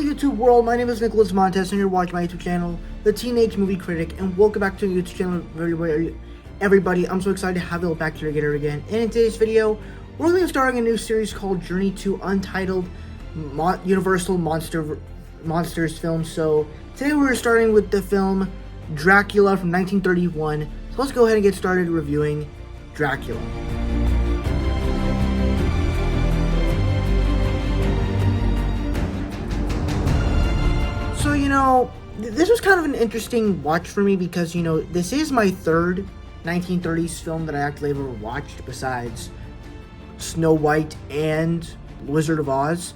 YouTube world, my name is Nicholas Montes and you're watching my YouTube channel, The Teenage Movie Critic, and welcome back to the YouTube channel, everybody. I'm so excited to have you back together again. And in today's video, we're going to be starting a new series called Journey to Untitled Universal Monsters film. So today we're starting with the film Dracula from 1931. So let's go ahead and get started reviewing Dracula. So, this was kind of an interesting watch for me because, this is my third 1930s film that I actually ever watched besides Snow White and Wizard of Oz.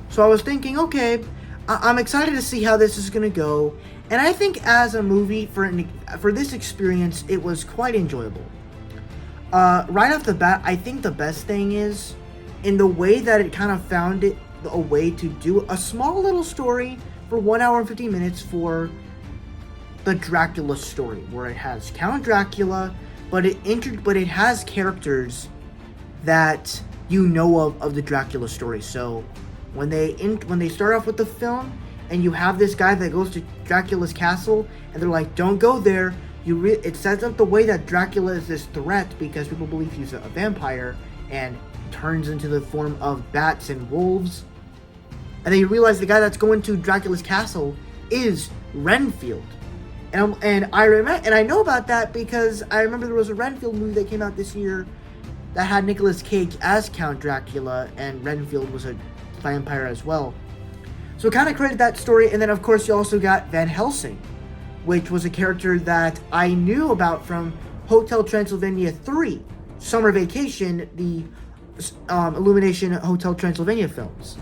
So I was thinking, okay, I'm excited to see how this is going to go. And I think as a movie, for this experience, it was quite enjoyable. Right off the bat, I think the best thing is in the way that it kind of found it a way to do a small little story for 1 hour and 15 minutes for the Dracula story, where it has Count Dracula, but it has characters that you know of the Dracula story. So when they start off with the film, and you have this guy that goes to Dracula's castle, and they're like, "Don't go there." It sets up the way that Dracula is this threat because people believe he's a vampire and turns into the form of bats and wolves. And then you realize the guy that's going to Dracula's castle is Renfield. And I know about that because I remember there was a Renfield movie that came out this year that had Nicolas Cage as Count Dracula, and Renfield was a vampire as well. So it kind of created that story. And then of course you also got Van Helsing, which was a character that I knew about from Hotel Transylvania 3, Summer Vacation, the Illumination Hotel Transylvania films.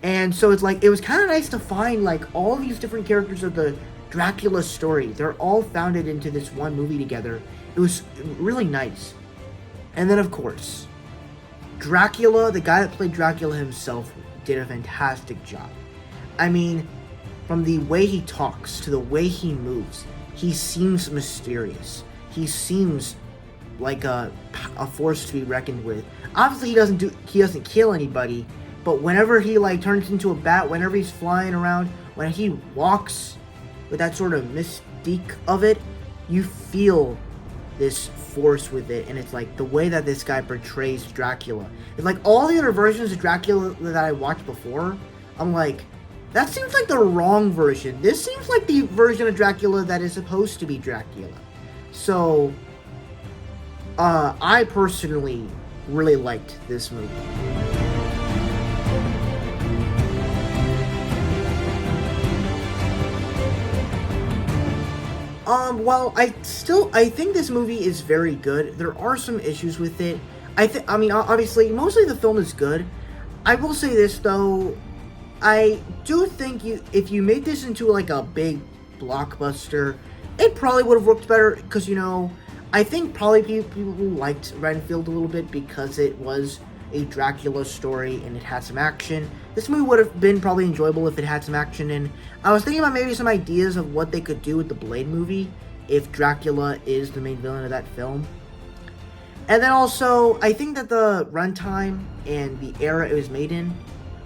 And so it was kind of nice to find all these different characters of the Dracula story. They're all founded into this one movie together. It was really nice. And then of course, Dracula, the guy that played Dracula himself, did a fantastic job. I mean, from the way he talks to the way he moves, he seems mysterious. He seems like a force to be reckoned with. Obviously, he doesn't kill anybody. But whenever he turns into a bat, whenever he's flying around, when he walks with that sort of mystique of it, you feel this force with it. And it's the way that this guy portrays Dracula. It's all the other versions of Dracula that I watched before, I'm like, that seems like the wrong version. This seems like the version of Dracula that is supposed to be Dracula. So, I personally really liked this movie. Well, I think this movie is very good. There are some issues with it. Obviously, mostly the film is good. I will say this, though. I do think if you made this into, a big blockbuster, it probably would have worked better, because, I think probably people liked Renfield a little bit because it was a Dracula story and it had some action. This movie would have been probably enjoyable if it had some action, and I was thinking about maybe some ideas of what they could do with the Blade movie if Dracula is the main villain of that film. And then also, I think that the runtime and the era it was made in,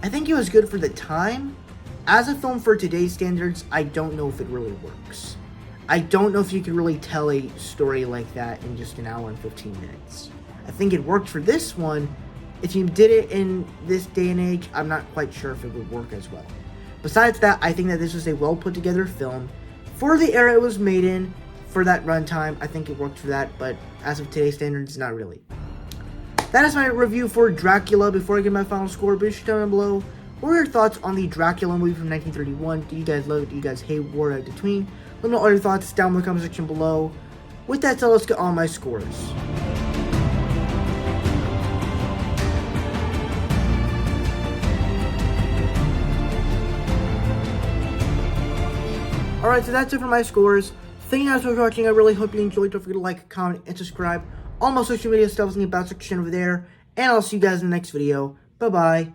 I think it was good for the time. As a film for today's standards, I don't know if it really works. I don't know if you could really tell a story like that in just an hour and 15 minutes. I think it worked for this one. If you did it in this day and age, I'm not quite sure if it would work as well. Besides that, I think that this was a well put together film. For the era it was made in, for that runtime, I think it worked for that, but as of today's standards, not really. That is my review for Dracula. Before I give my final score, be sure to comment below. What are your thoughts on the Dracula movie from 1931? Do you guys love it? Do you guys hate war in between? Let me know all your thoughts down in the comment section below. With that said, let's get on my scores. Alright, so that's it for my scores. Thank you guys for watching. I really hope you enjoyed. Don't forget to like, comment, and subscribe. All my social media stuff is in the about section over there. And I'll see you guys in the next video. Bye-bye.